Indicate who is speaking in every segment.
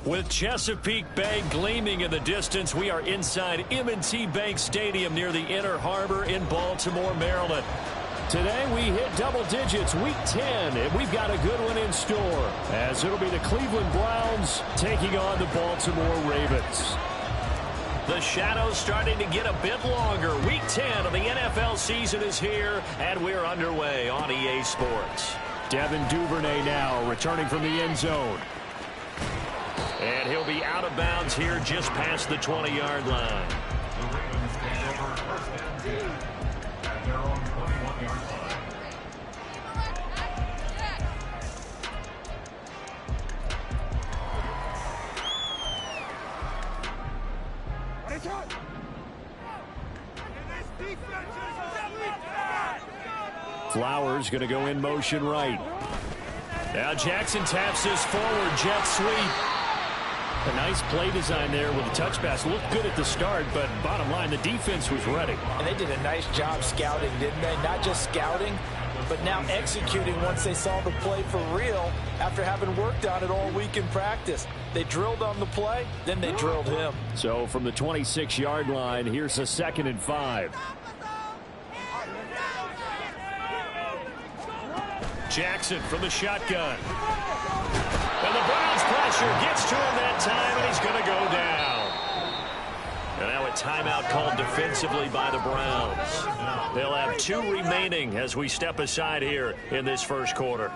Speaker 1: With Chesapeake Bay gleaming in the distance, we are inside M&T Bank Stadium near the Inner Harbor in Baltimore, Maryland. Today we hit double digits, week 10, and we've got a good one in store, as it'll be the Cleveland Browns taking on the Baltimore Ravens. The shadows starting to get a bit longer. Week 10 of the NFL season is here, and we're underway on EA Sports. Devin Duvernay now returning from the end zone. And he'll be out of bounds here just past the 20-yard line. Flowers going to go in motion right. Now Jackson taps this forward jet sweep. A nice play design there with a touch pass. Looked good at the start, but bottom line, the defense was ready.
Speaker 2: And they did a nice job scouting, didn't they? Not just scouting, but now executing once they saw the play for real after having worked on it all week in practice. They drilled on the play, then they drilled him.
Speaker 1: So from the 26-yard line, here's a 2nd and 5. Jackson from the shotgun. And the Browns pressure gets to him that time, and he's going to go down. And now a timeout called defensively by the Browns. They'll have 2 remaining as we step aside here in this first quarter.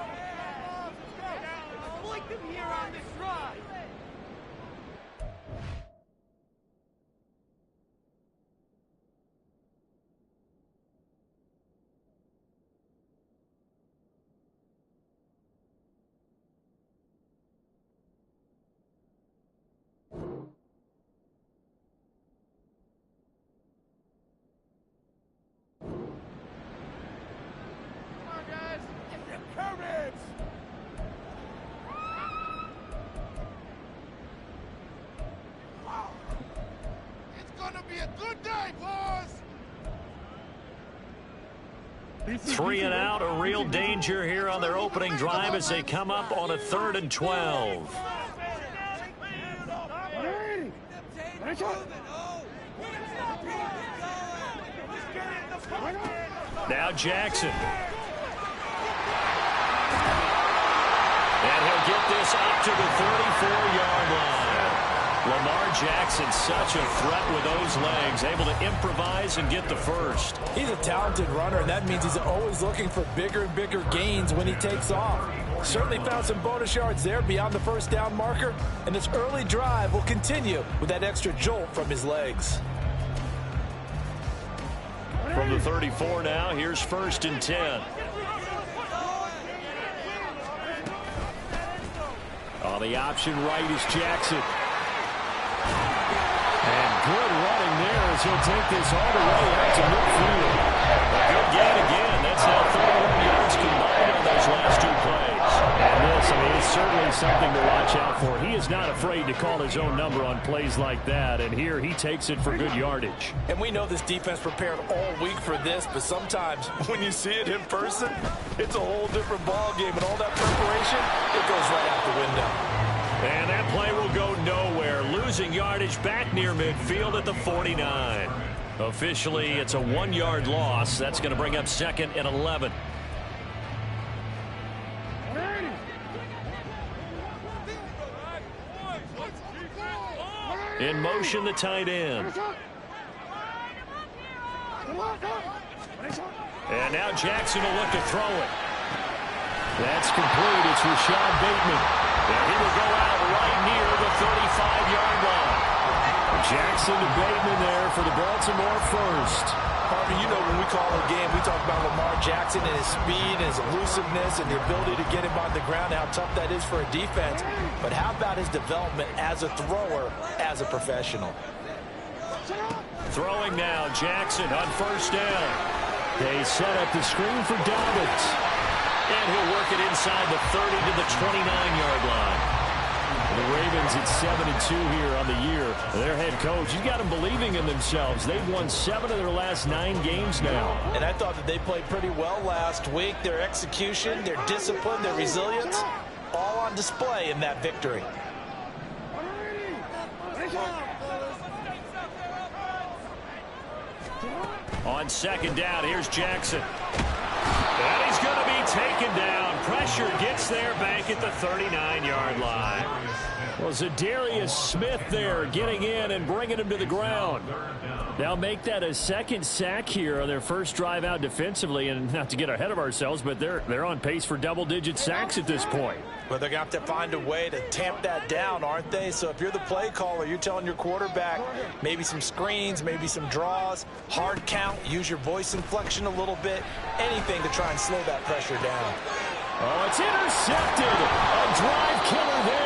Speaker 1: Three and out, a real danger here on their opening drive as they come up on a 3rd and 12. Now Jackson. And he'll get this up to the 34-yard line. Lamar Jackson, such a threat with those legs, able to improvise and get the first.
Speaker 2: He's a talented runner, and that means he's always looking for bigger and bigger gains when he takes off. Certainly found some bonus yards there beyond the first down marker, and this early drive will continue with that extra jolt from his legs.
Speaker 1: From the 34 now, here's 1st and 10. On the option right is Jackson. And good running there as he'll take this all the way out to midfield. A good gain again. That's now 31 yards combined on those last 2 plays. And this, I mean, it's certainly something to watch out for. He is not afraid to call his own number on plays like that. And here he takes it for good yardage.
Speaker 2: And we know this defense prepared all week for this, but sometimes when you see it in person, it's a whole different ball game. And all that preparation, it goes right out the window.
Speaker 1: And that play will go nowhere. Losing yardage back near midfield at the 49. Officially, it's a 1-yard loss. That's going to bring up 2nd and 11. In motion, the tight end. And now Jackson will look to throw it. That's complete. It's Rashad Bateman. And he will go out right near the 35-yard line. Jackson to Bateman there for the Baltimore first.
Speaker 2: Harvey, you know when we call a game, we talk about Lamar Jackson and his speed and his elusiveness and the ability to get him on the ground, how tough that is for a defense. But how about his development as a thrower, as a professional?
Speaker 1: Throwing now, Jackson on 1st down. They set up the screen for Dobbins. And he'll work it inside the 30 to the 29-yard line. The Ravens at 7-2 here on the year. Their head coach, he's got them believing in themselves. They've won 7 of their last 9 games now.
Speaker 2: And I thought that they played pretty well last week. Their execution, their discipline, their resilience, all on display in that victory.
Speaker 1: On second down, here's Jackson. And he's going to be taken down. Pressure gets there back at the 39-yard line. Well, Zadarius Smith there getting in and bringing him to the ground. They'll make that a second sack here on their first drive out defensively. And not to get ahead of ourselves, but they're on pace for double-digit sacks at this point.
Speaker 2: Well, they're going to have to find a way to tamp that down, aren't they? So if you're the play caller, you're telling your quarterback maybe some screens, maybe some draws, hard count, use your voice inflection a little bit, anything to try and slow that pressure down.
Speaker 1: Oh, it's intercepted. A drive killer there.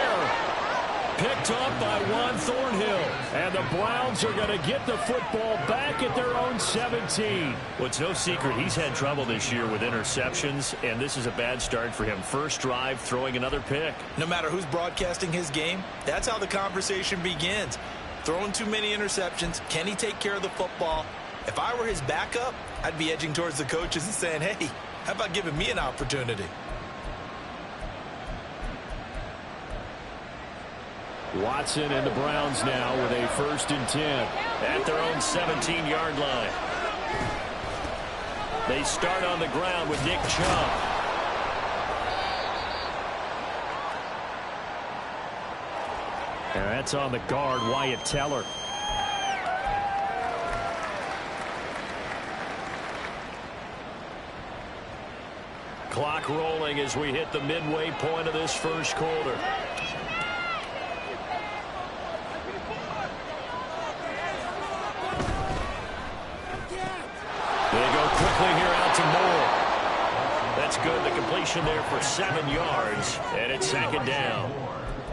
Speaker 1: Picked up by Juan Thornhill. And the Browns are going to get the football back at their own 17. Well, it's no secret he's had trouble this year with interceptions, and this is a bad start for him. First drive, throwing another pick.
Speaker 2: No matter who's broadcasting his game, that's how the conversation begins. Throwing too many interceptions. Can he take care of the football? If I were his backup, I'd be edging towards the coaches and saying, hey, how about giving me an opportunity?
Speaker 1: Watson and the Browns now with a 1st and 10 at their own 17-yard line. They start on the ground with Nick Chubb. And that's on the guard, Wyatt Teller. Clock rolling as we hit the midway point of this first quarter. Quickly here out to Moore. That's good. The completion there for 7 yards, and it's 2nd down.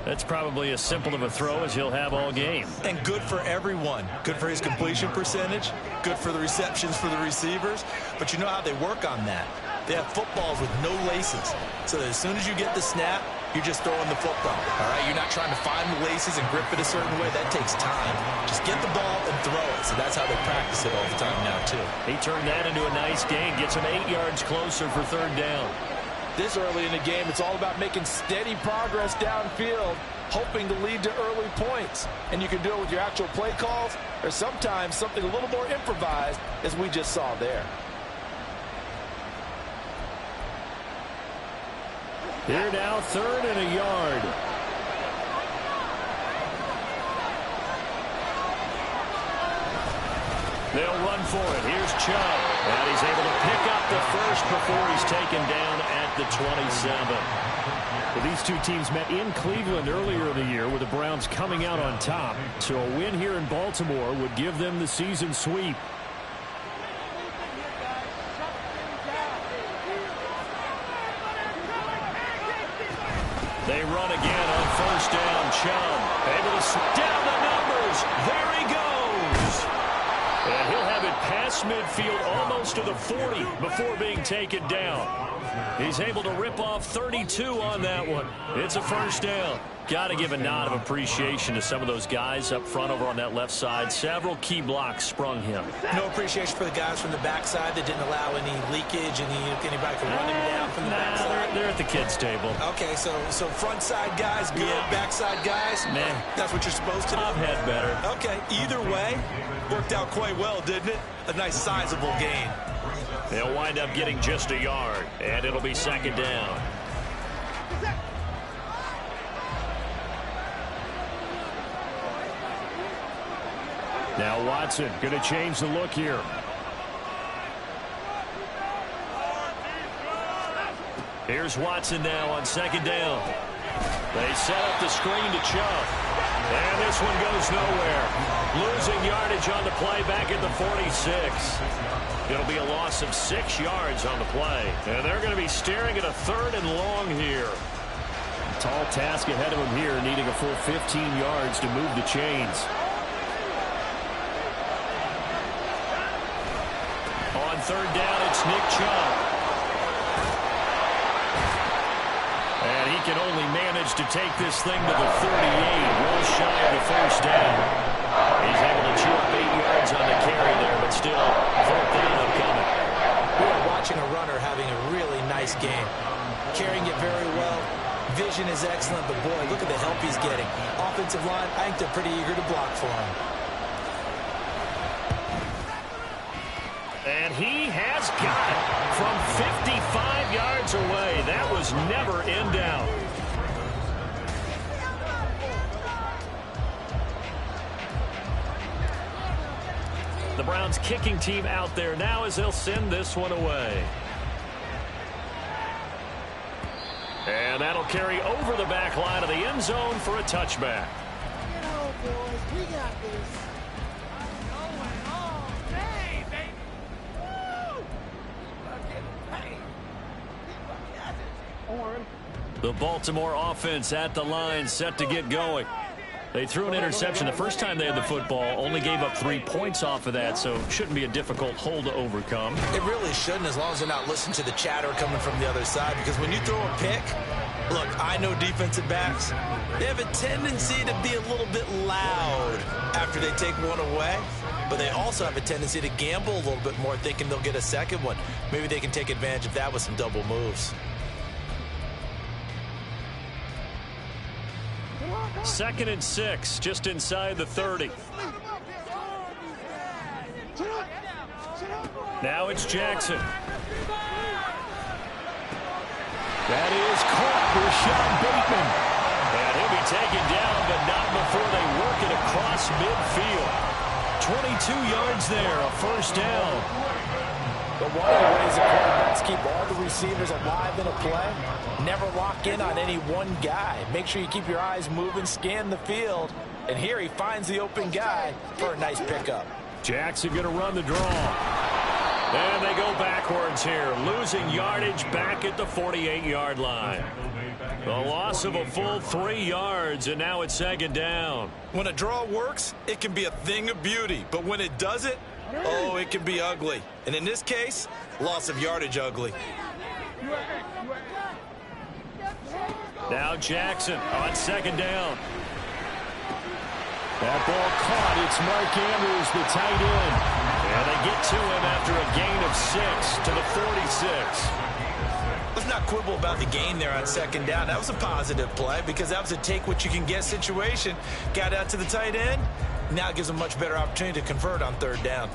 Speaker 1: That's probably as simple of a throw as he'll have all game.
Speaker 2: And good for everyone. Good for his completion percentage. Good for the receptions for the receivers. But you know how they work on that. They have footballs with no laces. So that as soon as you get the snap, you're just throwing the football. All right, you're not trying to find the laces and grip it a certain way. That takes time. Just get the ball and throw it. So that's how they practice it all the time now, too.
Speaker 1: He turned that into a nice gain. Gets him 8 yards closer for 3rd down.
Speaker 2: This early in the game, it's all about making steady progress downfield, hoping to lead to early points. And you can do it with your actual play calls or sometimes something a little more improvised, as we just saw there.
Speaker 1: Here now, 3rd and a yard. They'll run for it. Here's Chubb. And he's able to pick up the first before he's taken down at the 27. Well, these two teams met in Cleveland earlier in the year with the Browns coming out on top. So a win here in Baltimore would give them the season sweep. They run again on 1st down. Chubb able to down the numbers. There he goes. And he'll have it past midfield almost to the 40 before being taken down. He's able to rip off 32 on that one. It's a 1st down. Got to give a nod of appreciation to some of those guys up front over on that left side. Several key blocks sprung him.
Speaker 2: No appreciation for the guys from the backside that didn't allow any leakage, anybody could run him down from the backside.
Speaker 1: They're at the kids' table.
Speaker 2: Okay, so front side guys good, backside guys,
Speaker 1: man,
Speaker 2: that's what you're supposed to do.
Speaker 1: I've had better.
Speaker 2: Okay, either way, worked out quite well, didn't it? A nice sizable gain.
Speaker 1: They'll wind up getting just a yard, and it'll be 2nd down. Now Watson going to change the look here. Here's Watson now on 2nd down. They set up the screen to Chubb. And this one goes nowhere. Losing yardage on the play back at the 46. It'll be a loss of 6 yards on the play. And they're going to be staring at a 3rd and long here. Tall task ahead of them here, needing a full 15 yards to move the chains. On 3rd down, it's Nick Chubb. And he can only manage to take this thing to the 38, well shy of the 1st down. He's able to chew up 8 yards on the carry there, but still 4th down upcoming.
Speaker 2: We are watching a runner having a really nice game. Carrying it very well. Vision is excellent, but boy, look at the help he's getting. Offensive line, I think they're pretty eager to block for him.
Speaker 1: And he has got it from 55 yards away. That was never in doubt. The Browns kicking team out there now as they'll send this one away. And that'll carry over the back line of the end zone for a touchback.
Speaker 3: Get home, boys. We got this.
Speaker 1: The Baltimore offense at the line, set to get going. They threw an interception the first time they had the football, only gave up 3 points off of that, so shouldn't be a difficult hole to overcome.
Speaker 2: It really shouldn't, as long as they're not listening to the chatter coming from the other side, because when you throw a pick, look, I know defensive backs, they have a tendency to be a little bit loud after they take one away, but they also have a tendency to gamble a little bit more, thinking they'll get a second one. Maybe they can take advantage of that with some double moves.
Speaker 1: 2nd and 6, just inside the 30. Now it's Jackson. That is caught for Sean Bateman. And he'll be taken down, but not before they work it across midfield. 22 yards there, a first down.
Speaker 2: But one of the ways the quarterbacks keep all the receivers alive in a play, never lock in on any one guy. Make sure you keep your eyes moving, scan the field. And here he finds the open guy for a nice pickup.
Speaker 1: Jackson going to run the draw. And they go backwards here, losing yardage back at the 48-yard line. The loss of a full 3 yards, and now it's 2nd down.
Speaker 2: When a draw works, it can be a thing of beauty. But when it doesn't, oh, it can be ugly. And in this case, loss of yardage ugly.
Speaker 1: Now Jackson on 2nd down. That ball caught. It's Mark Andrews, the tight end. And they get to him after a gain of 6 to the 46.
Speaker 2: Let's not quibble about the gain there on 2nd down. That was a positive play because that was a take-what-you-can-get situation. Got out to the tight end. Now it gives them a much better opportunity to convert on 3rd down.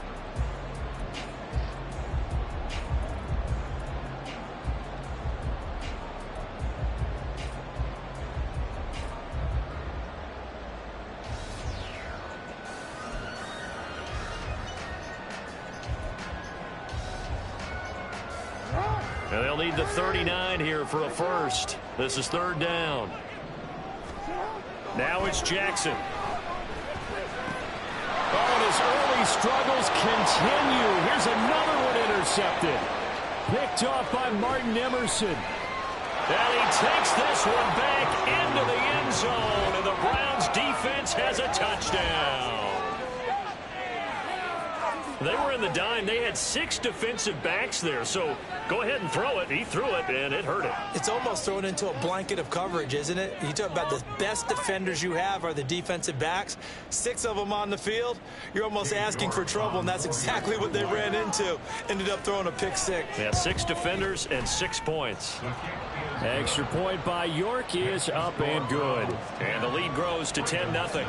Speaker 1: And they'll need the 39 here for a first. This is 3rd down. Now it's Jackson. Oh, and his early struggles continue. Here's another one intercepted. Picked off by Martin Emerson. And he takes this one back into the end zone. And the Browns defense has a touchdown. They were in the dime. They had 6 defensive backs there. So go ahead and throw it. He threw it, and it hurt it.
Speaker 2: It's almost thrown into a blanket of coverage, isn't it? You talk about the best defenders you have are the defensive backs. 6 of them on the field. You're almost asking for trouble, and that's exactly what they ran into. Ended up throwing a pick 6.
Speaker 1: Yeah, 6 defenders and 6 points. Extra point by York is up and good. And the lead grows to 10-0.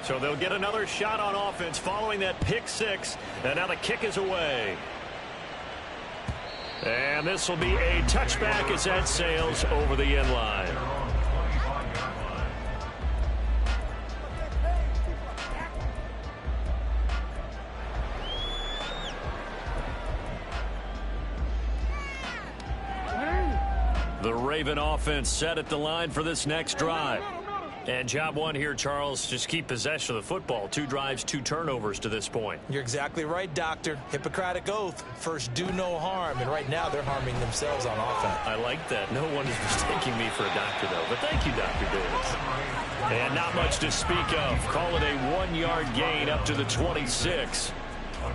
Speaker 1: So they'll get another shot on offense following that pick 6. And now the kick is away. And this will be a touchback as that sails over the end line. The Raven offense set at the line for this next drive. And job one here, Charles, just keep possession of the football. 2 drives, 2 turnovers to this point.
Speaker 2: You're exactly right, Doctor. Hippocratic oath. First, do no harm. And right now, they're harming themselves on offense.
Speaker 1: I like that. No one is mistaking me for a doctor, though. But thank you, Dr. Davis. And not much to speak of. Call it a 1-yard gain up to the 26.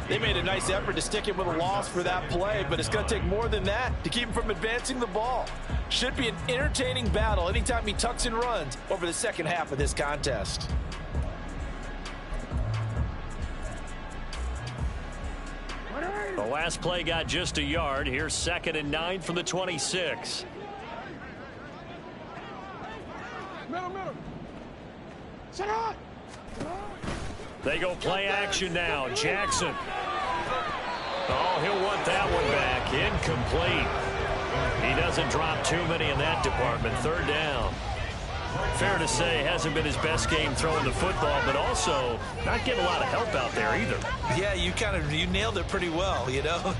Speaker 4: They made a nice effort to stick him with a loss for that play, but it's going to take more than that to keep him from advancing the ball. Should be an entertaining battle anytime he tucks and runs over the second half of this contest.
Speaker 1: The last play got just a yard. Here's 2nd and 9 from the 26.
Speaker 3: Middle. Set up.
Speaker 1: They go play action now. Jackson. Oh, he'll want that one back. Incomplete. He doesn't drop too many in that department. Third down. Fair to say, hasn't been his best game throwing the football, but also not getting a lot of help out there either.
Speaker 4: Yeah, you nailed it pretty well, you know.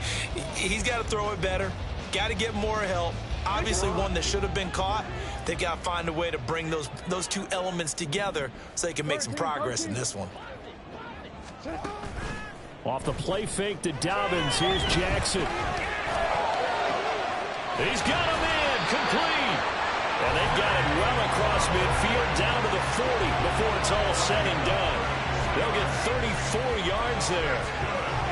Speaker 4: He's got to throw it better. Got to get more help. Obviously one that should have been caught. They got to find a way to bring those two elements together so they can make some progress in this one.
Speaker 1: Off the play fake to Dobbins. Here's Jackson. He's got him in. Complete. And they've got it well across midfield down to the 40 before it's all said and done. They'll get 34 yards there.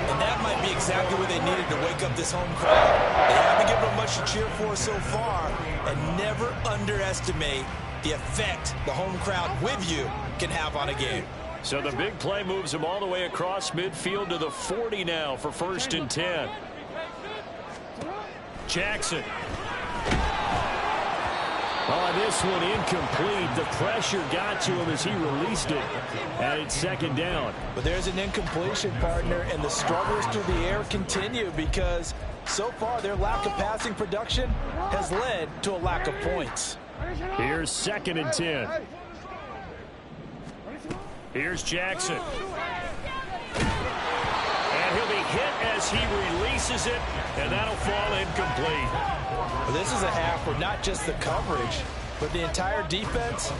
Speaker 4: And that might be exactly what they needed to wake up this home crowd. They haven't given them much to cheer for so far. And never underestimate the effect the home crowd with you can have on a game.
Speaker 1: So the big play moves him all the way across midfield to the 40 now for 1st and 10. Jackson. Oh, this one incomplete. The pressure got to him as he released it. And it's 2nd down.
Speaker 2: But there's an incompletion, partner, and the struggles through the air continue because so far their lack of passing production has led to a lack of points.
Speaker 1: Here's 2nd and 10. Here's Jackson. And he'll be hit as he releases it, and that'll fall incomplete.
Speaker 2: Well, this is a half where not just the coverage, but the entire defense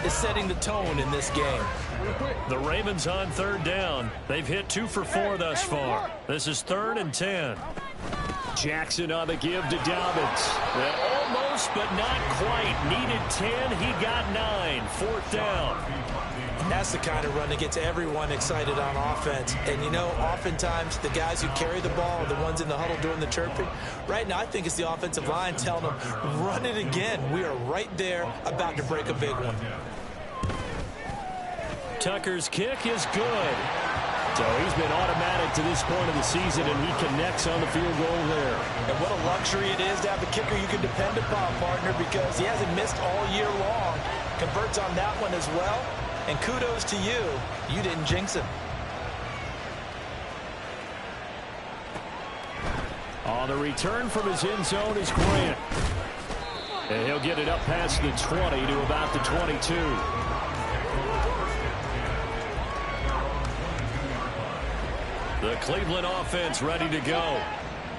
Speaker 2: is setting the tone in this game.
Speaker 1: The Ravens on 3rd down. They've hit 2 for 4 thus far. This is 3rd and 10. Jackson on the give to Dobbins. Almost, but not quite. Needed 10. He got 9. 4th down.
Speaker 2: That's the kind of run that gets everyone excited on offense. And, you know, oftentimes the guys who carry the ball are the ones in the huddle doing the chirping. Right now, I think it's the offensive line telling them, run it again. We are right there about to break a big one.
Speaker 1: Tucker's kick is good. So he's been automatic to this point of the season, and he connects on the field goal there.
Speaker 2: And what a luxury it is to have a kicker you can depend upon, partner, because he hasn't missed all year long. Converts on that one as well. And kudos to you. You didn't jinx him.
Speaker 1: On the return from his end zone is Grant. And he'll get it up past the 20 to about the 22. The Cleveland offense ready to go.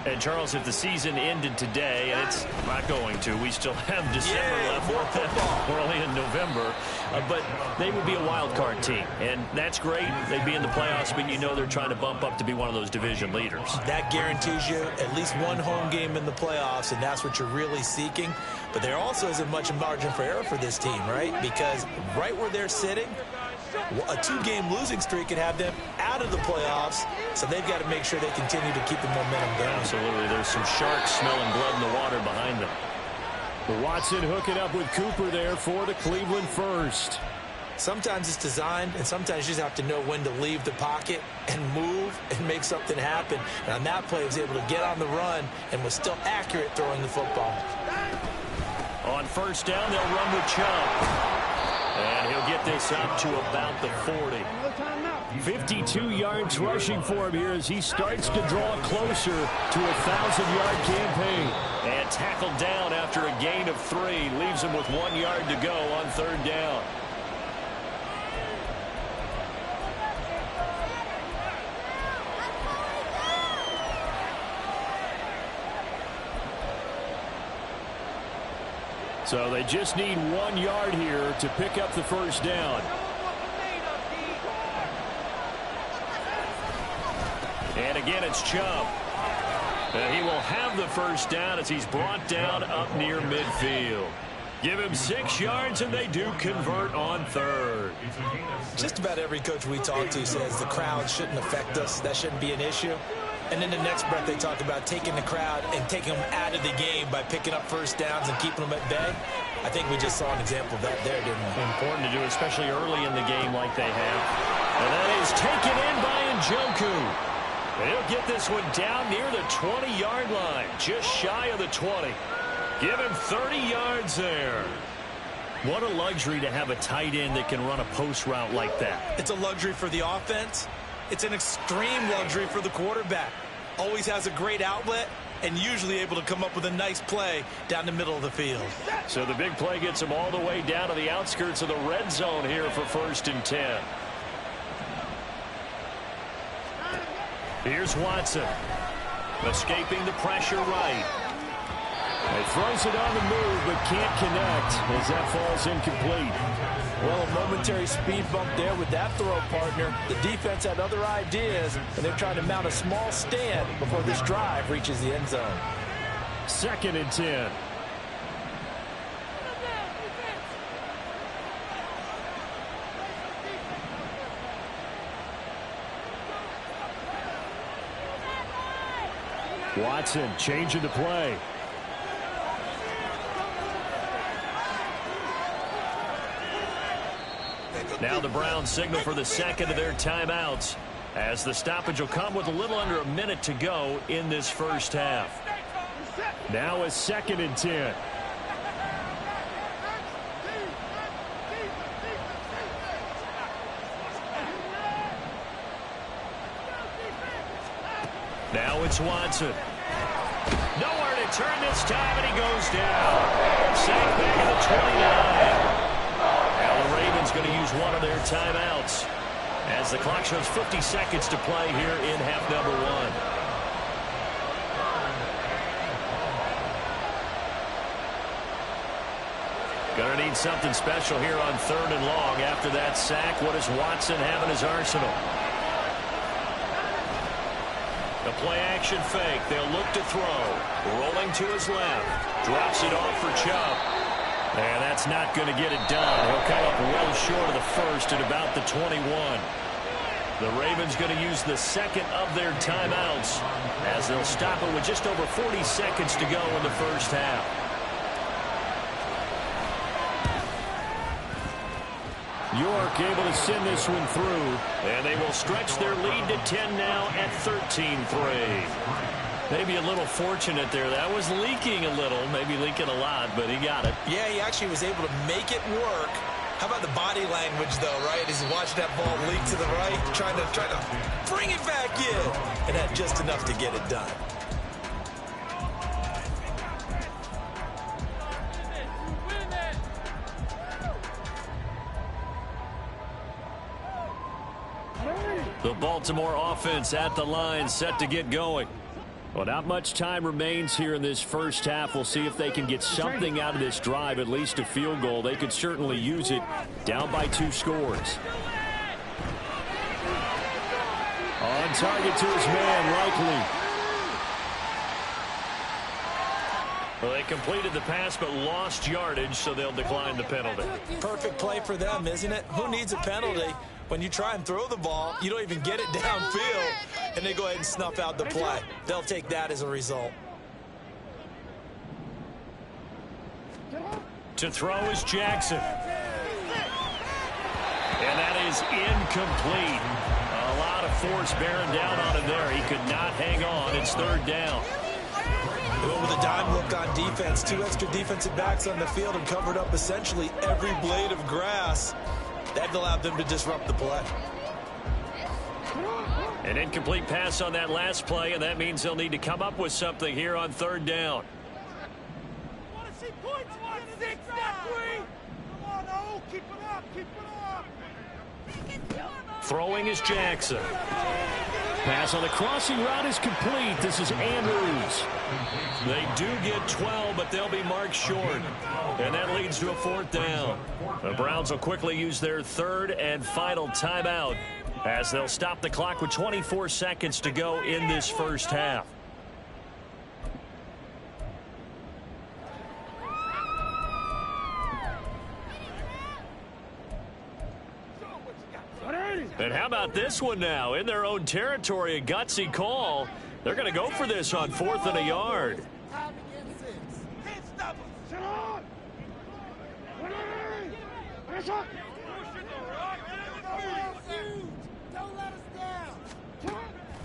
Speaker 1: And, Charles, if the season ended today, and it's not going to, we still have December left. We're only in November. But they would be a wild card team. And that's great. They'd be in the playoffs, but you know they're trying to bump up to be one of those division leaders.
Speaker 2: That guarantees you at least one home game in the playoffs, and that's what you're really seeking. But there also isn't much margin for error for this team, right? Because right where they're sitting, a 2-game losing streak could have them out of the playoffs, so they've got to make sure they continue to keep the momentum going.
Speaker 1: Absolutely. There's some sharks smelling blood in the water behind them. Watson hooking up with Cooper there for the Cleveland first.
Speaker 2: Sometimes it's designed, and sometimes you just have to know when to leave the pocket and move and make something happen. And on that play, he was able to get on the run and was still accurate throwing the football.
Speaker 1: On 1st down, they'll run with Chubb. And he'll get this up to about the 40. 52 yards rushing for him here as he starts to draw closer to a 1,000-yard campaign. And tackled down after a gain of 3. Leaves him with 1 yard to go on 3rd down. So they just need 1 yard here to pick up the 1st down. And again, it's Chubb. And he will have the 1st down as he's brought down up near midfield. Give him 6 yards, and they do convert on 3rd.
Speaker 2: Just about every coach we talk to says the crowd shouldn't affect us. That shouldn't be an issue. And in the next breath, they talk about taking the crowd and taking them out of the game by picking up 1st downs and keeping them at bay. I think we just saw an example of that there, didn't we?
Speaker 1: Important to do, especially early in the game like they have. And that is taken in by Njoku. He'll get this one down near the 20-yard line, just shy of the 20. Give him 30 yards there. What a luxury to have a tight end that can run a post route like that.
Speaker 4: It's a luxury for the offense. It's an extreme luxury for the quarterback. Always has a great outlet and usually able to come up with a nice play down the middle of the field.
Speaker 1: So the big play gets him all the way down to the outskirts of the red zone here for 1st and 10. Here's Watson. Escaping the pressure right. He throws it on the move, but can't connect as that falls incomplete.
Speaker 2: Well, a momentary speed bump there with that throw, partner. The defense had other ideas, and they're trying to mount a small stand before this drive reaches the end zone.
Speaker 1: 2nd and 10. Watson changing the play. Now the Browns signal for the 2nd of their timeouts, as the stoppage will come with a little under a minute to go in this 1st half. Now a 2nd and 10. Now it's Watson. Nowhere to turn this time, and he goes down. Sacked back at the 29. Now the Ravens going to use one of their timeouts as the clock shows 50 seconds to play here in half number 1. Going to need something special here on 3rd and long. After that sack, what does Watson have in his arsenal? The play-action fake. They'll look to throw. Rolling to his left. Drops it off for Chubb. And that's not going to get it done. He'll come up well short of the 1st at about the 21. The Ravens going to use the 2nd of their timeouts as they'll stop it with just over 40 seconds to go in the 1st half. York able to send this one through, and they will stretch their lead to 10 now at 13-3. Maybe a little fortunate there. That was leaking a little, maybe leaking a lot, but he got it.
Speaker 4: Yeah, he actually was able to make it work. How about the body language, though, right? As he watched that ball leak to the right, trying to bring it back in, and had just enough to get it done.
Speaker 1: The Baltimore offense at the line, set to get going. Well, not much time remains here in this 1st half. We'll see if they can get something out of this drive, at least a field goal. They could certainly use it, down by 2 scores. On target to his man, Likely. Well, they completed the pass but lost yardage, so they'll decline the penalty.
Speaker 4: Perfect play for them, isn't it? Who needs a penalty? When you try and throw the ball, you don't even get it downfield, and they go ahead and snuff out the play. They'll take that as a result.
Speaker 1: To throw is Jackson. And that is incomplete. A lot of force bearing down on him there. He could not hang on. It's 3rd down.
Speaker 4: They went with a dime look on defense. 2 extra defensive backs on the field and covered up essentially every blade of grass. That allowed them to disrupt the play.
Speaker 1: An incomplete pass on that last play, and that means they'll need to come up with something here on 3rd down. Throwing is Jackson. Pass on the crossing route is complete. This is Andrews. They do get 12, but they'll be marked short. And that leads to a 4th down. The Browns will quickly use their 3rd and final timeout as they'll stop the clock with 24 seconds to go in this 1st half. And how about this one now? In their own territory, a gutsy call. They're going to go for this on 4th and a yard.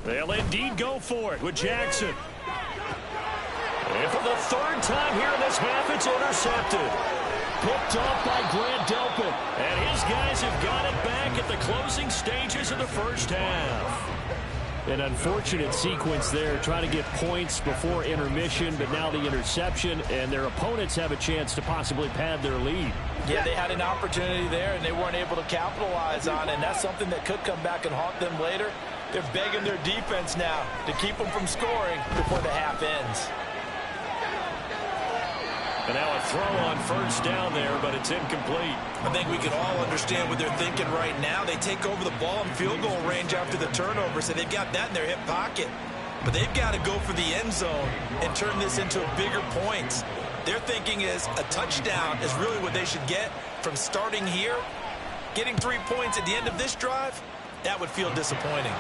Speaker 1: They'll indeed go for it with Jackson. And for the 3rd time here in this half, it's intercepted. picked off by Grant Delpit. And his guys have got it back at the closing stages of the first half. An unfortunate sequence there, trying to get points before intermission, but now the interception, and their opponents have a chance to possibly pad their lead.
Speaker 2: Yeah, they had an opportunity there, and they weren't able to capitalize on it, and that's something that could come back and haunt them later. They're begging their defense now to keep them from scoring before the half ends.
Speaker 1: And now a throw on first down there, but it's incomplete.
Speaker 4: I think we can all understand what they're thinking right now. They take over the ball in field goal range after the turnover, so they've got that in their hip pocket. But they've got to go for the end zone and turn this into bigger points. Their thinking is a touchdown is really what they should get from starting here. Getting 3 points at the end of this drive, that would feel disappointing.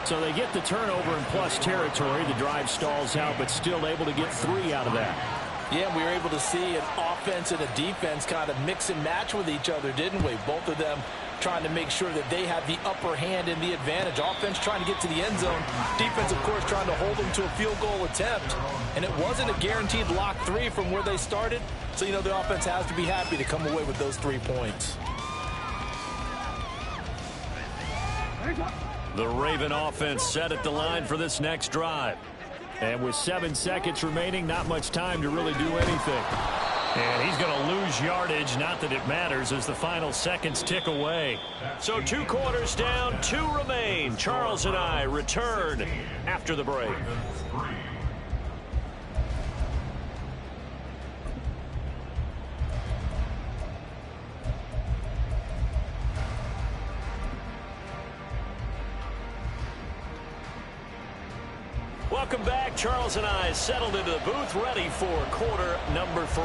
Speaker 1: So they get the turnover in plus territory. The drive stalls out, but still able to get 3 out of that.
Speaker 2: Yeah, we were able to see an offense and a defense kind of mix and match with each other, didn't we? Both of them trying to make sure that they have the upper hand and the advantage. Offense trying to get to the end zone. Defense, of course, trying to hold them to a field goal attempt. And it wasn't a guaranteed lock 3 from where they started. So, you know, the offense has to be happy to come away with those 3 points.
Speaker 1: The Raven offense set at the line for this next drive. And with 7 seconds remaining, not much time to really do anything. And he's going to lose yardage, not that it matters, as the final seconds tick away. So 2 quarters down, 2 remain. Charles and I return after the break. Welcome back. Charles and I settled into the booth, ready for quarter number 3.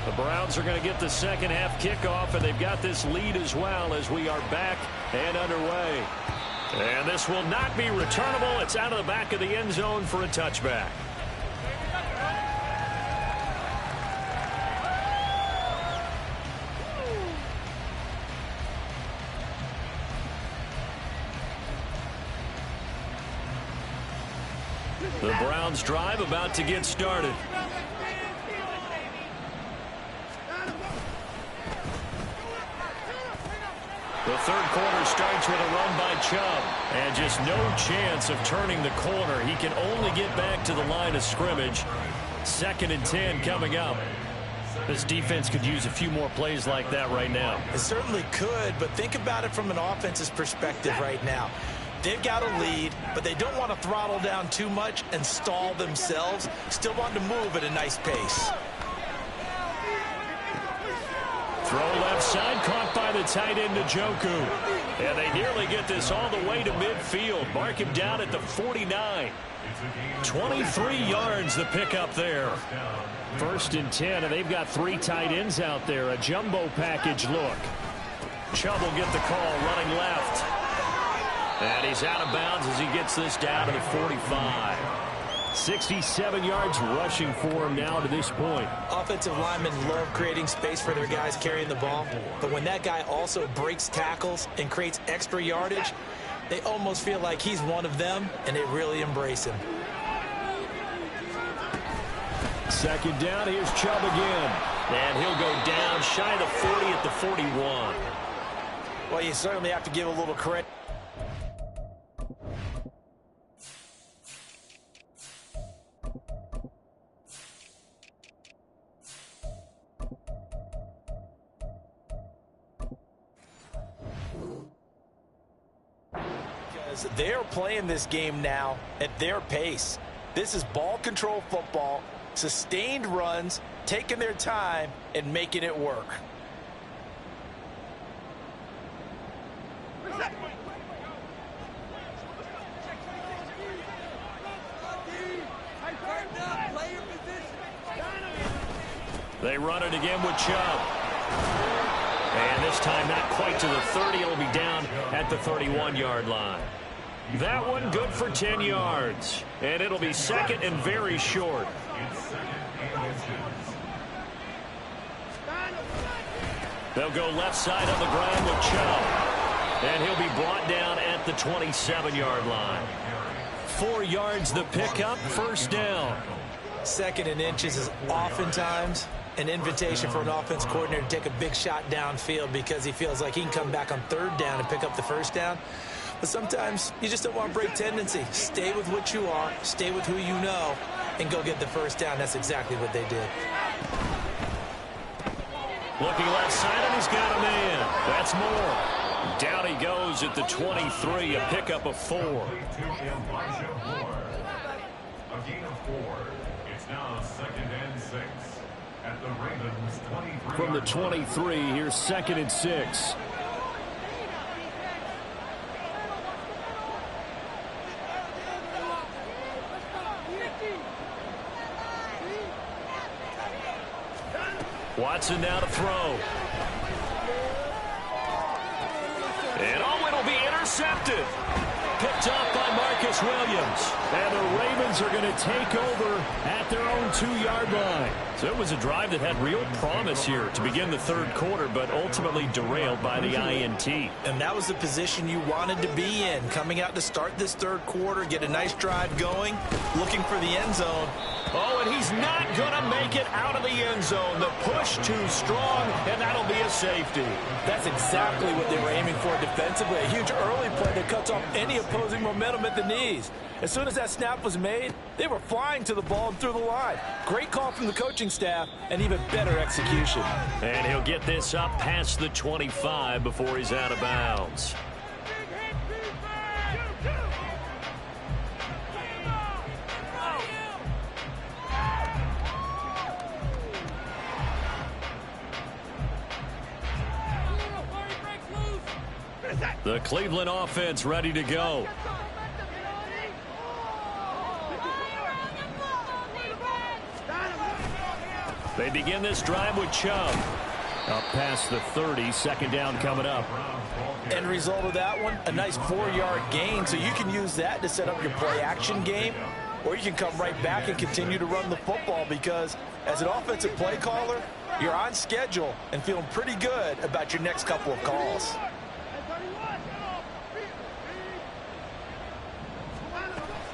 Speaker 1: The Browns are going to get the second half kickoff, and they've got this lead as well as we are back and underway. And this will not be returnable. It's out of the back of the end zone for a touchback. The Browns drive about to get started. The third quarter starts with a run by Chubb. And just no chance of turning the corner. He can only get back to the line of scrimmage. 2nd and 10 coming up. This defense could use a few more plays like that right now.
Speaker 2: It certainly could, but think about it from an offense's perspective right now. They've got a lead, but they don't want to throttle down too much and stall themselves. Still want to move at a nice pace.
Speaker 1: Throw left side, caught by the tight end Njoku. And they nearly get this all the way to midfield. Mark him down at the 49. 23 yards the pickup there. 1st and 10, and they've got 3 tight ends out there. A jumbo package look. Chubb will get the call running left. And he's out of bounds as he gets this down to the 45. 67 yards rushing for him now to this point.
Speaker 2: Offensive linemen love creating space for their guys carrying the ball. But when that guy also breaks tackles and creates extra yardage, they almost feel like he's one of them, and they really embrace him.
Speaker 1: 2nd down, here's Chubb again. And he'll go down shy of the 40 at the 41.
Speaker 2: Well, you certainly have to give a little credit. They're playing this game now at their pace. This is ball control football, sustained runs, taking their time and making it work.
Speaker 1: They run it again with Chubb. And this time not quite to the 30. It'll be down at the 31-yard line. That one good for 10 yards. And it'll be 2nd and very short. They'll go left side on the ground with Chubb. And he'll be brought down at the 27-yard line. 4 yards the pickup, 1st down.
Speaker 2: Second and inches is oftentimes an invitation for an offense coordinator to take a big shot downfield because he feels like he can come back on third down and pick up the first down. But sometimes you just don't want to break tendency. Stay with what you are, stay with who you know, and go get the first down. That's exactly what they did.
Speaker 1: Looking left side, and he's got a man. That's more. Down he goes at the 23, a pickup of 4.
Speaker 5: A gain of 4. It's now 2nd and 6 at the Ravens 23.
Speaker 1: From the 23, here's 2nd and 6. Watson now to throw. And it'll be intercepted. Picked off by Marcus Williams. And the Ravens are going to take over at their own 2-yard line. So it was a drive that had real promise here to begin the third quarter, but ultimately derailed by the INT.
Speaker 2: And that was the position you wanted to be in. Coming out to start this third quarter, get a nice drive going, looking for the end zone.
Speaker 1: Oh, and he's not going to make it out of the end zone. The push too strong, and that'll be a safety.
Speaker 2: That's exactly what they were aiming for defensively. A huge early play that cuts off any opposing momentum at the knees. As soon as that snap was made, they were flying to the ball and through the line. Great call from the coaching staff and even better execution.
Speaker 1: And he'll get this up past the 25 before he's out of bounds. The Cleveland offense ready to go. They begin this drive with Chubb. Up past the 30, 2nd down coming up.
Speaker 2: End result of that one, a nice 4-yard gain, so you can use that to set up your play-action game, or you can come right back and continue to run the football because as an offensive play caller, you're on schedule and feeling pretty good about your next couple of calls.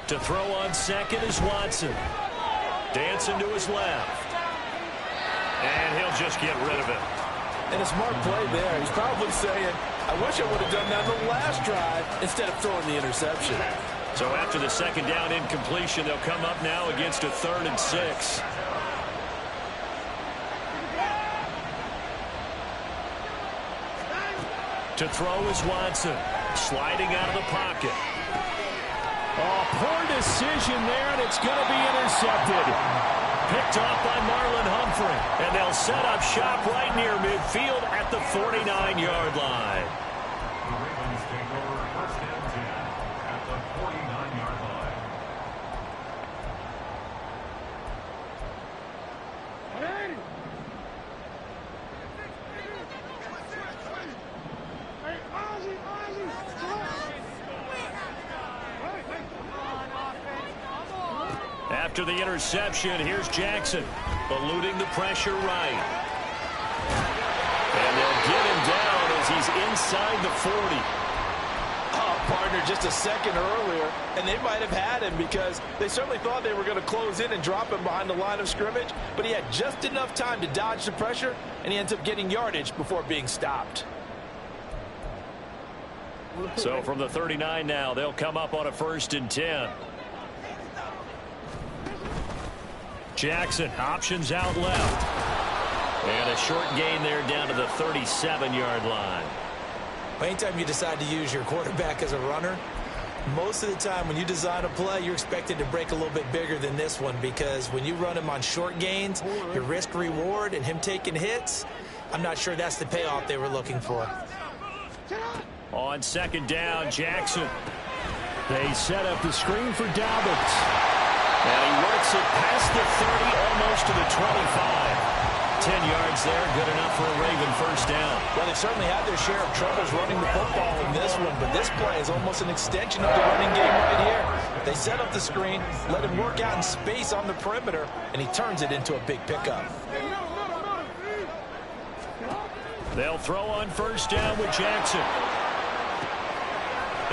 Speaker 1: To throw on second is Watson. Dancing to his left. And he'll just get rid of it.
Speaker 2: And a smart play there. He's probably saying, I wish I would have done that on the last drive instead of throwing the interception.
Speaker 1: So after the 2nd down incompletion, they'll come up now against a 3rd and 6. To throw is Watson. Sliding out of the pocket. Oh, poor decision there, and it's going to be intercepted. Picked off by Marlon Humphrey. And they'll set up shop right near midfield at the 49-yard line.
Speaker 5: The Ravens take over 1st and 10 at the 49-yard line.
Speaker 1: After the interception, here's Jackson, eluding the pressure right. And they'll get him down as he's inside the 40.
Speaker 2: Oh, partner, just a second earlier, and they might have had him because they certainly thought they were going to close in and drop him behind the line of scrimmage, but he had just enough time to dodge the pressure, and he ends up getting yardage before being stopped.
Speaker 1: So from the 39 now, they'll come up on a 1st and 10. Jackson options out left. And a short gain there down to the 37-yard line.
Speaker 2: Anytime you decide to use your quarterback as a runner, most of the time when you design a play, you're expected to break a little bit bigger than this one because when you run him on short gains, your risk-reward and him taking hits, I'm not sure that's the payoff they were looking for.
Speaker 1: On 2nd down, Jackson. They set up the screen for Dobbins. And he works it past the 30, almost to the 25. 10 yards there, good enough for a Raven 1st down.
Speaker 2: Well, they certainly had their share of troubles running the football in this one, but this play is almost an extension of the running game right here. They set up the screen, let him work out in space on the perimeter, and he turns it into a big pickup.
Speaker 1: They'll throw on 1st down with Jackson.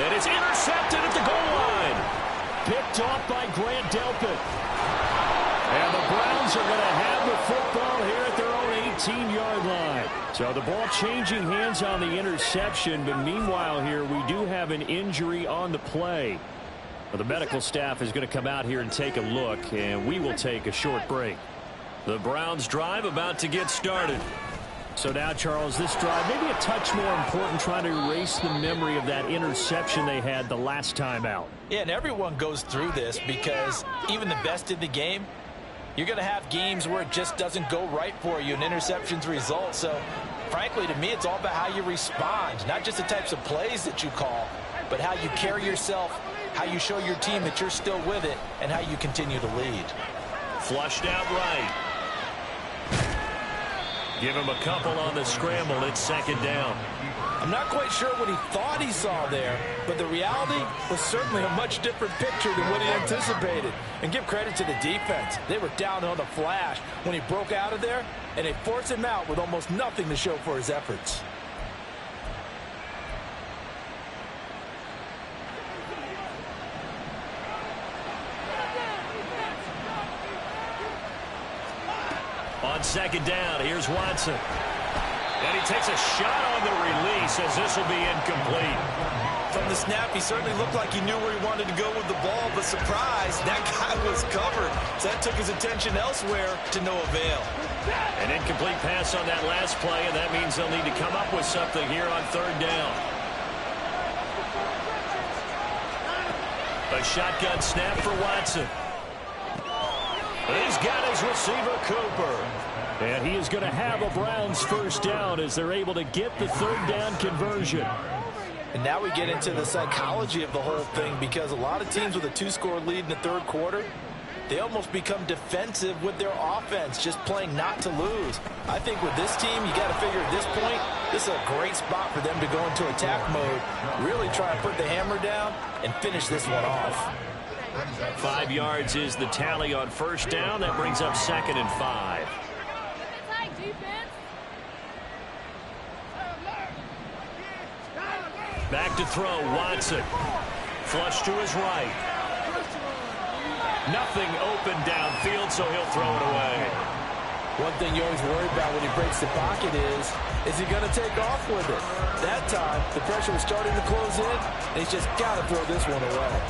Speaker 1: And it's intercepted at the goal line. Picked off by Grant Delpit. And the Browns are going to have the football here at their own 18-yard line. So the ball changing hands on the interception, but meanwhile here we do have an injury on the play. Well, the medical staff is going to come out here and take a look, and we will take a short break. The Browns drive about to get started. So now, Charles, this drive maybe a touch more important, trying to erase the memory of that interception they had the last time out.
Speaker 4: Yeah, and everyone goes through this because even the best in the game, you're going to have games where it just doesn't go right for you and interceptions result. So, frankly, to me, it's all about how you respond, not just the types of plays that you call, but how you carry yourself, how you show your team that you're still with it, and how you continue to lead.
Speaker 1: Flushed out right. Give him a couple on the scramble. It's second down.
Speaker 2: I'm not quite sure what he thought he saw there, but the reality was certainly a much different picture than what he anticipated. And give credit to the defense. They were down on the flash when he broke out of there, and they forced him out with almost nothing to show for his efforts.
Speaker 1: On second down, here's Watson. And he takes a shot on the release as this will be incomplete.
Speaker 4: From the snap, he certainly looked like he knew where he wanted to go with the ball, but surprise, that guy was covered. So that took his attention elsewhere to no avail.
Speaker 1: An incomplete pass on that last play, and that means they'll need to come up with something here on third down. A shotgun snap for Watson. He's got his receiver, Cooper. And he is going to have a Browns first down as they're able to get the third down conversion.
Speaker 2: And now we get into the psychology of the whole thing, because a lot of teams with a two-score lead in the third quarter, they almost become defensive with their offense, just playing not to lose. I think with this team, you got to figure at this point, this is a great spot for them to go into attack mode, really try to put the hammer down and finish this one off.
Speaker 1: 5 yards is the tally on first down. That brings up 2nd and 5. Back to throw, Watson. Flush to his right. Nothing open downfield, so he'll throw it away.
Speaker 2: One thing you always worry about when he breaks the pocket is he going to take off with it? That time, the pressure was starting to close in, and he's just got to throw this one away.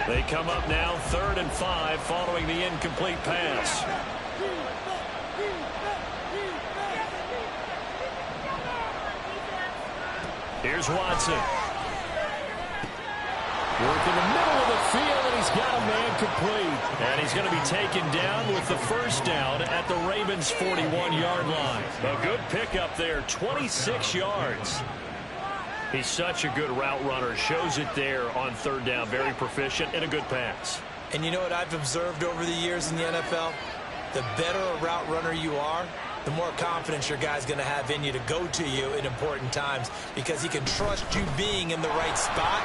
Speaker 1: They come up now 3rd and 5 following the incomplete pass. Here's Watson. Work in the middle of the field, and he's got a man complete. And he's going to be taken down with the first down at the Ravens' 41-yard line. A good pickup there, 26 yards. He's such a good route runner. Shows it there on third down. Very proficient and a good pass.
Speaker 4: And you know what I've observed over the years in the NFL? The better a route runner you are, the more confidence your guy's going to have in you to go to you in important times, because he can trust you being in the right spot,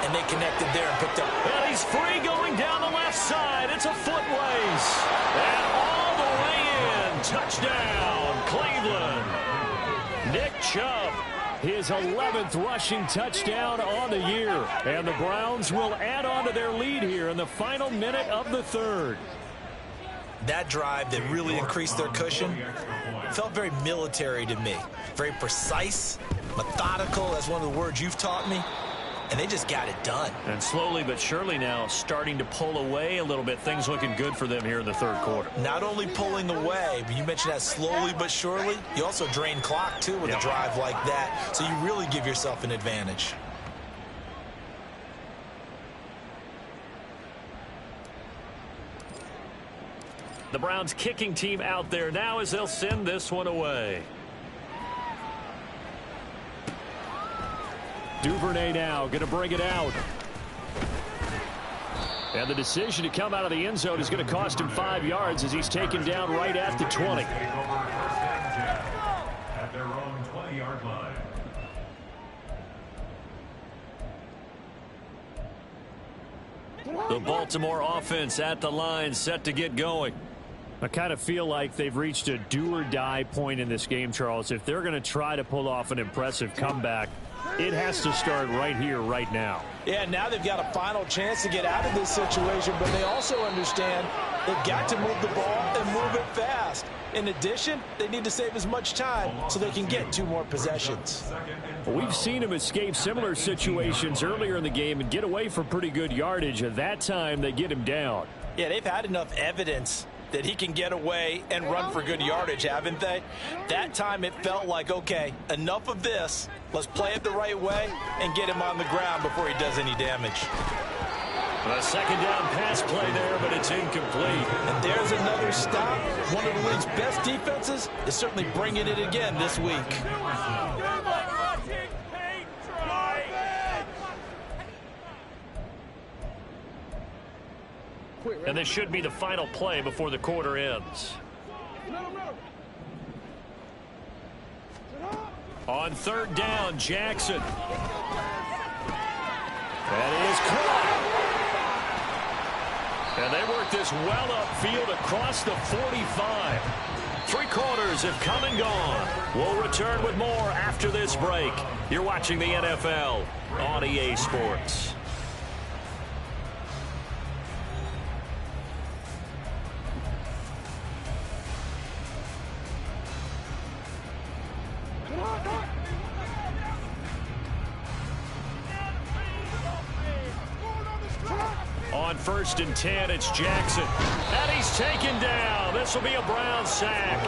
Speaker 4: and they connected there and picked up.
Speaker 1: And he's free going down the left side. It's a foot race. And all the way in. Touchdown, Cleveland. Nick Chubb. His 11th rushing touchdown on the year. And the Browns will add on to their lead here in the final minute of the third.
Speaker 4: That drive that really increased their cushion felt very military to me. Very precise, methodical. That's one of the words you've taught me. And they just got it done.
Speaker 1: And slowly but surely now starting to pull away a little bit. Things looking good for them here in the third quarter.
Speaker 4: Not only pulling away, but you mentioned that slowly but surely. You also drain clock, too, with a drive like that. So you really give yourself an advantage.
Speaker 1: The Browns kicking team out there now as they'll send this one away. Duvernay now going to bring it out. And the decision to come out of the end zone is going to cost him 5 yards as he's taken down right at the 20.
Speaker 5: At their own 20-yard line.
Speaker 1: The Baltimore offense at the line, set to get going. I kind of feel like they've reached a do-or-die point in this game, Charles. If they're going to try to pull off an impressive comeback, It has to start right here, right now.
Speaker 2: Yeah, now they've got a final chance to get out of this situation, but they also understand they've got to move the ball and move it fast. In addition, they need to save as much time so they can get 2 more possessions.
Speaker 1: We've seen him escape similar situations earlier in the game and get away from pretty good yardage. At that time, they get him down.
Speaker 2: Yeah, they've had enough evidence that he can get away and run for good yardage, haven't they? That time it felt like, okay, enough of this. Let's play it the right way and get him on the ground before he does any damage.
Speaker 1: A second down pass play there, but it's incomplete.
Speaker 2: And there's another stop. One of the league's best defenses is certainly bringing it again this week.
Speaker 1: And this should be the final play before the quarter ends. On third down, Jackson. That is caught. And they work this well upfield across the 45. 3 quarters have come and gone. We'll return with more after this break. You're watching the NFL on EA Sports. On 1st and 10, it's Jackson. And he's taken down. This will be a Brown sack.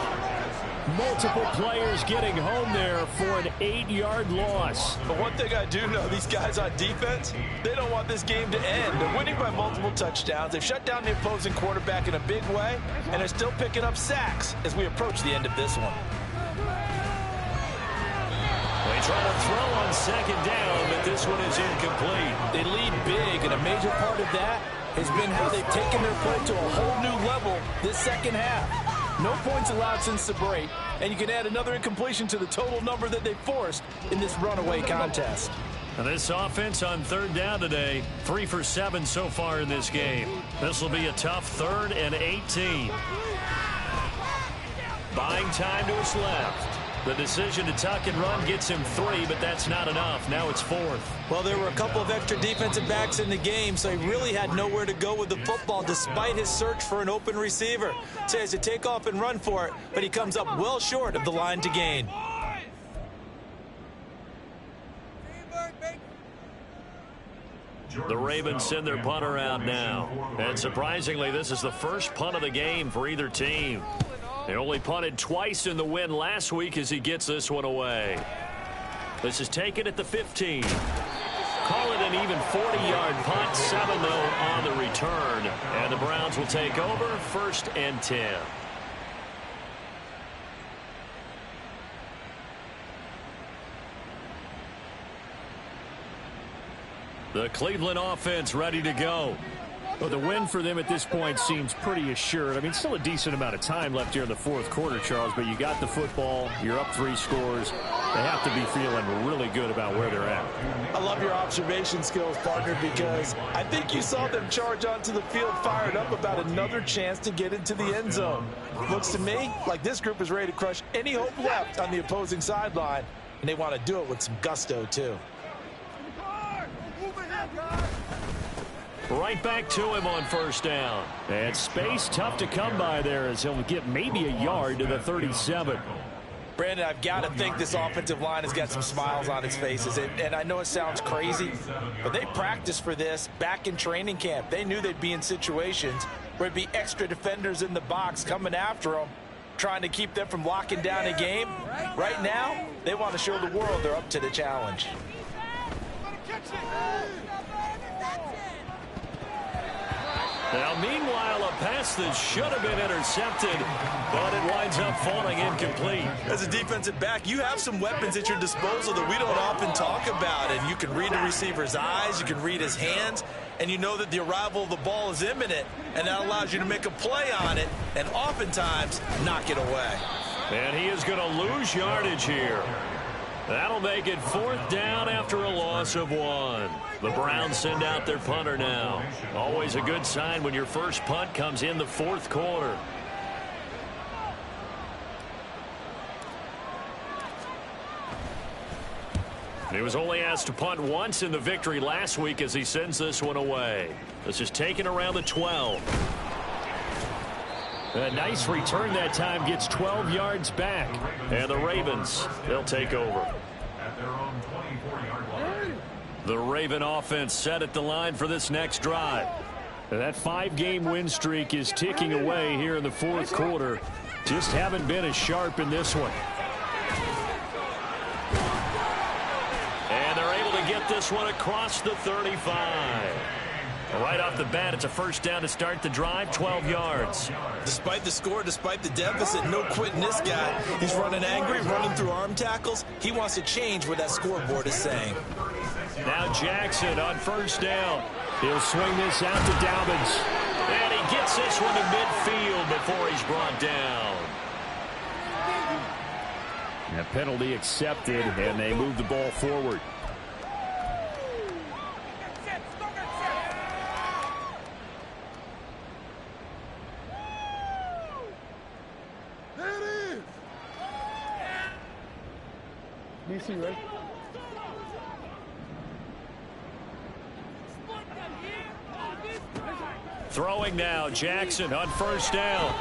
Speaker 1: Multiple players getting home there for an 8-yard loss.
Speaker 2: But one thing I do know, these guys on defense, they don't want this game to end. They're winning by multiple touchdowns. They've shut down the opposing quarterback in a big way, and they're still picking up sacks as we approach the end of this one.
Speaker 1: They try to throw on second down, but this one is incomplete.
Speaker 2: They lead big, and a major part of that has been how they've taken their play to a whole new level this second half. No points allowed since the break, and you can add another incompletion to the total number that they forced in this runaway contest.
Speaker 1: And this offense on third down today, 3 for 7 so far in this game. This will be a tough 3rd and 18. Buying time to his left. The decision to tuck and run gets him 3, but that's not enough. Now it's 4th.
Speaker 2: Well, there were a couple of extra defensive backs in the game, so he really had nowhere to go with the football despite his search for an open receiver. So he has to take off and run for it, but he comes up well short of the line to gain.
Speaker 1: The Ravens send their punter out now. And surprisingly, this is the first punt of the game for either team. They only punted twice in the win last week as he gets this one away. This is taken at the 15. Call it an even 40-yard punt, 7 though on the return. And the Browns will take over 1st and 10. The Cleveland offense ready to go. Well, the win for them at this point seems pretty assured. I mean, still a decent amount of time left here in the 4th quarter, Charles, but you got the football. You're up 3 scores. They have to be feeling really good about where they're at.
Speaker 2: I love your observation skills, partner, because I think you saw them charge onto the field fired up about another chance to get into the end zone. Looks to me like this group is ready to crush any hope left on the opposing sideline, and they want to do it with some gusto, too.
Speaker 1: Right back to him on 1st down. And space tough to come by there as he'll get maybe a yard to the 37.
Speaker 2: Brandon, I've got to think this offensive line has got some smiles on its faces. And I know it sounds crazy, but they practiced for this back in training camp. They knew they'd be in situations where there'd be extra defenders in the box coming after them, trying to keep them from locking down a game. Right now, they want to show the world they're up to the challenge.
Speaker 1: Now, meanwhile, a pass that should have been intercepted, but it winds up falling incomplete.
Speaker 2: As a defensive back, you have some weapons at your disposal that we don't often talk about. And you can read the receiver's eyes, you can read his hands, and you know that the arrival of the ball is imminent, and that allows you to make a play on it and oftentimes knock it away.
Speaker 1: And he is going to lose yardage here. That'll make it 4th down after a loss of 1. The Browns send out their punter now. Always a good sign when your first punt comes in the 4th quarter. He was only asked to punt once in the victory last week as he sends this one away. This is taken around the 12. A nice return that time, gets 12 yards back. And the Ravens, they'll take over.
Speaker 5: At their own 24-yard line.
Speaker 1: The Raven offense set at the line for this next drive. And that 5-game win streak is ticking away here in the fourth quarter. Just haven't been as sharp in this one. And they're able to get this one across the 35. Right off the bat, it's a first down to start the drive, 12 yards.
Speaker 4: Despite the score, despite the deficit, no quitting this guy. He's running angry, running through arm tackles. He wants to change what that scoreboard is saying.
Speaker 1: Now Jackson on first down. He'll swing this out to Dobbins. And he gets this one to midfield before he's brought down. A penalty accepted, and they move the ball forward.
Speaker 3: DC, right?
Speaker 1: Throwing now, Jackson on first down.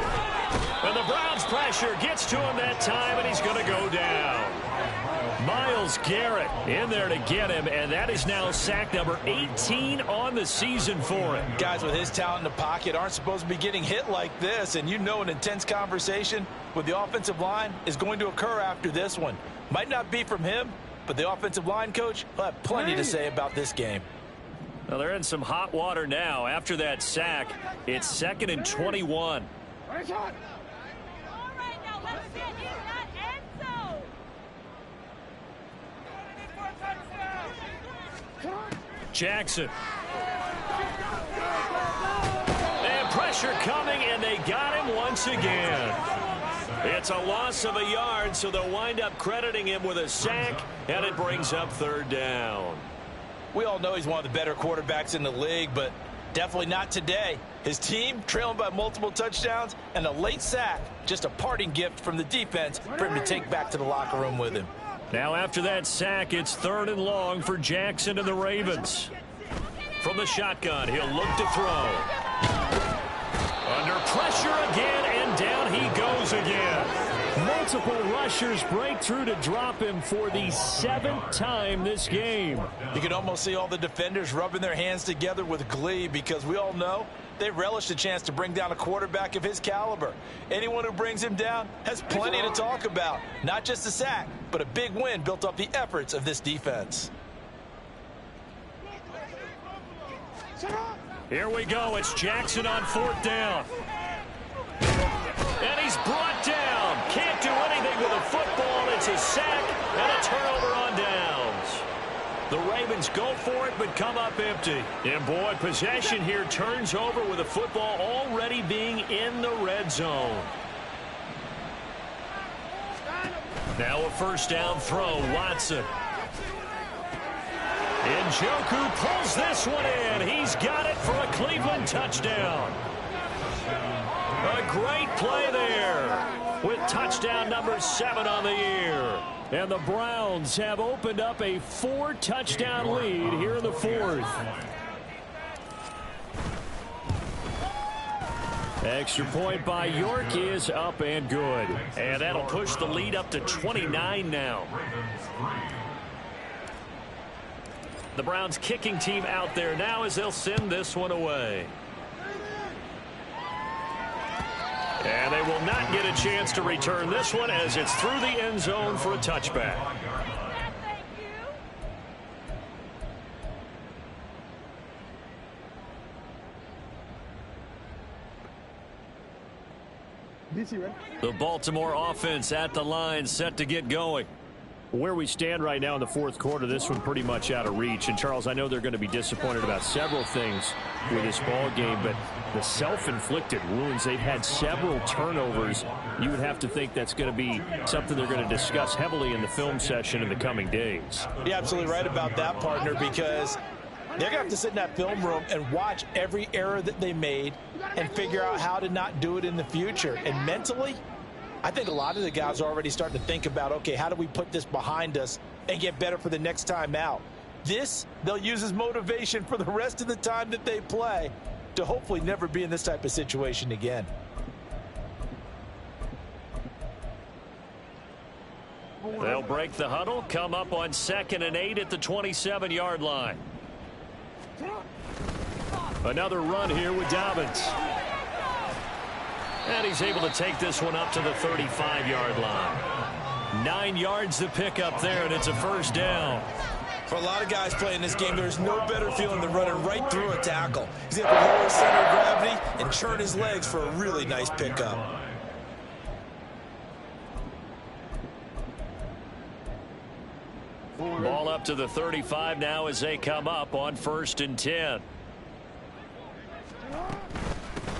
Speaker 1: And the Browns pressure gets to him that time, and he's going to go down. Myles Garrett in there to get him, and that is now sack number 18 on the season for him.
Speaker 4: Guys with his talent in the pocket aren't supposed to be getting hit like this, and you know an intense conversation with the offensive line is going to occur after this one. Might not be from him, but the offensive line coach will have plenty to say about this game.
Speaker 1: Well, they're in some hot water now. After that sack, it's 2nd and 21. Jackson. And pressure coming, and they got him once again. It's a loss of a yard, so they'll wind up crediting him with a sack, and it brings up 3rd down.
Speaker 4: We all know he's one of the better quarterbacks in the league, but definitely not today. His team trailing by multiple touchdowns, and a late sack, just a parting gift from the defense for him to take back to the locker room with him.
Speaker 1: Now after that sack, it's 3rd and long for Jackson and the Ravens. From the shotgun, he'll look to throw. Under pressure again, and down he goes again. Multiple rushers break through to drop him for the 7th time this game.
Speaker 4: You can almost see all the defenders rubbing their hands together with glee because we all know they relish the chance to bring down a quarterback of his caliber. Anyone who brings him down has plenty to talk about. Not just a sack, but a big win built off the efforts of this defense.
Speaker 1: Here we go. It's Jackson on 4th down. And he's brought down. Can't do anything with a football. It's a sack and a turnover on downs. The Ravens go for it, but come up empty. And boy, possession here turns over with the football already being in the red zone. Now a first down throw, Watson. Njoku pulls this one in. He's got it for a Cleveland touchdown. A great play there with touchdown number 7 on the year. And the Browns have opened up a 4-touchdown lead here in the 4th. Extra point by York is up and good. And that'll push the lead up to 29 now. The Browns kicking team out there now as they'll send this one away. And they will not get a chance to return this one as it's through the end zone for a touchback. The Baltimore offense at the line set to get going. Where we stand right now in the 4th quarter, this one pretty much out of reach. And, Charles, I know they're going to be disappointed about several things with this ball game, but the self-inflicted wounds, they've had several turnovers. You would have to think that's going to be something they're going to discuss heavily in the film session in the coming days.
Speaker 4: You're absolutely right about that, partner, because they're going to have to sit in that film room and watch every error that they made and figure out how to not do it in the future. And mentally, I think a lot of the guys are already starting to think about, okay, how do we put this behind us
Speaker 2: and get better for the next time out. This, they'll use as motivation for the rest of the time that they play to hopefully never be in this type of situation again.
Speaker 1: They'll break the huddle, come up on 2nd and 8 at the 27-yard line. Another run here with Dobbins. And he's able to take this one up to the 35-yard line. 9 yards to pick up there, and it's a first down.
Speaker 2: For a lot of guys playing this game, there's no better feeling than running right through a tackle. He's able to lower his center of gravity and churn his legs for a really nice pickup.
Speaker 1: Ball up to the 35 now as they come up on 1st and 10.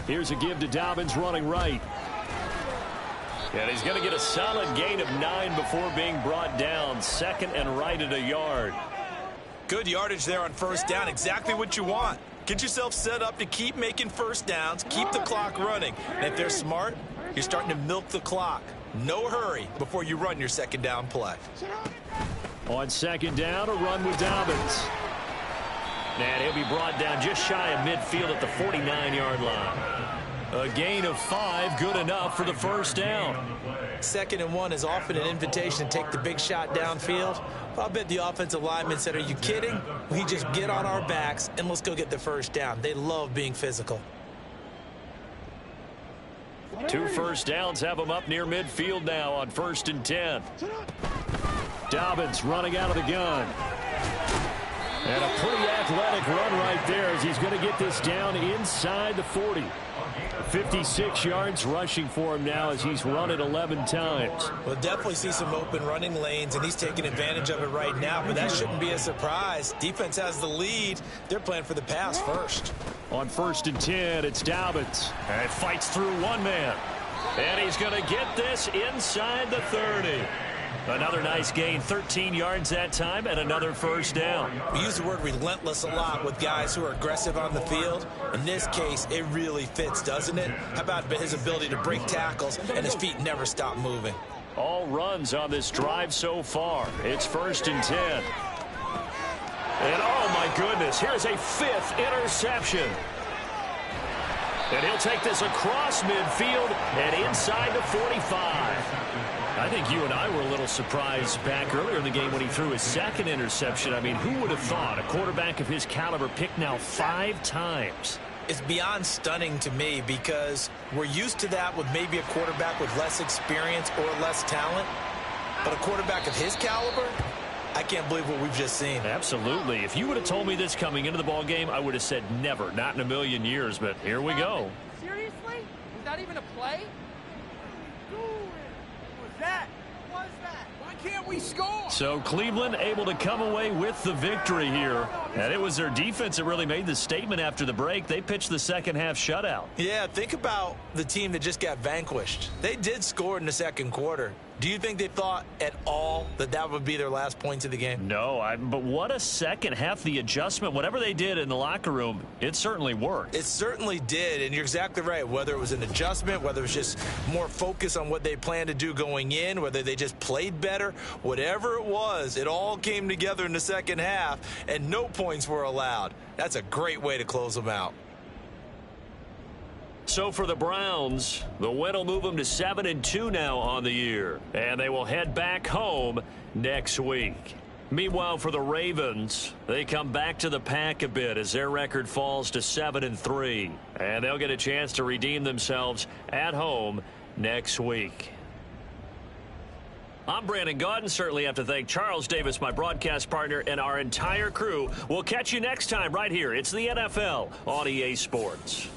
Speaker 1: Here's a give to Dobbins running right. And he's going to get a solid gain of 9 before being brought down. 2nd and right at a yard.
Speaker 2: Good yardage there on 1st down. Exactly what you want. Get yourself set up to keep making 1st downs, keep the clock running. And if they're smart, you're starting to milk the clock. No hurry before you run your 2nd down play.
Speaker 1: On 2nd down, a run with Dobbins. And he'll be brought down just shy of midfield at the 49-yard line. A gain of 5, good enough for the 1st down.
Speaker 2: 2nd and 1 is often an invitation to take the big shot downfield. I'll bet the offensive lineman said, are you kidding? We just get on our backs and let's go get the 1st down. They love being physical.
Speaker 1: 2 first downs have them up near midfield now on 1st and 10. Dobbins running out of the gun. And a pretty athletic run right there as he's going to get this down inside the 40. 56 yards rushing for him now as he's run it 11 times.
Speaker 2: We'll definitely see some open running lanes, and he's taking advantage of it right now, but that shouldn't be a surprise. Defense has the lead. They're playing for the pass first.
Speaker 1: On 1st and 10, it's Dobbins. And fights through one man. And he's going to get this inside the 30. Another nice gain, 13 yards that time, and another 1st down.
Speaker 2: We use the word relentless a lot with guys who are aggressive on the field. In this case, it really fits, doesn't it? How about his ability to break tackles and his feet never stop moving?
Speaker 1: All runs on this drive so far. It's 1st and 10. And oh my goodness, here's a 5th interception. And he'll take this across midfield and inside the 45. I think you and I were a little surprised back earlier in the game when he threw his 2nd interception. I mean, who would have thought a quarterback of his caliber picked now 5 times?
Speaker 2: It's beyond stunning to me because we're used to that with maybe a quarterback with less experience or less talent. But a quarterback of his caliber, I can't believe what we've just seen.
Speaker 1: Absolutely. If you would have told me this coming into the ball game, I would have said never, not in a million years. But here we go.
Speaker 6: Seriously? Was that even a play? What was that? Why can't we score?
Speaker 1: So Cleveland able to come away with the victory here. And it was their defense that really made the statement after the break. They pitched the 2nd half shutout.
Speaker 2: Yeah, think about the team that just got vanquished. They did score in the 2nd quarter. Do you think they thought at all that that would be their last points of the game?
Speaker 1: No, but what a 2nd half. The adjustment, whatever they did in the locker room, it certainly worked.
Speaker 2: It certainly did, and you're exactly right. Whether it was an adjustment, whether it was just more focus on what they planned to do going in, whether they just played better, whatever it was, it all came together in the 2nd half, and no points were allowed. That's a great way to close them out.
Speaker 1: So for the Browns, the win will move them to 7-2 now on the year. And they will head back home next week. Meanwhile, for the Ravens, they come back to the pack a bit as their record falls to 7-3. And they'll get a chance to redeem themselves at home next week. I'm Brandon Gotw. Certainly have to thank Charles Davis, my broadcast partner, and our entire crew. We'll catch you next time right here. It's the NFL on EA Sports.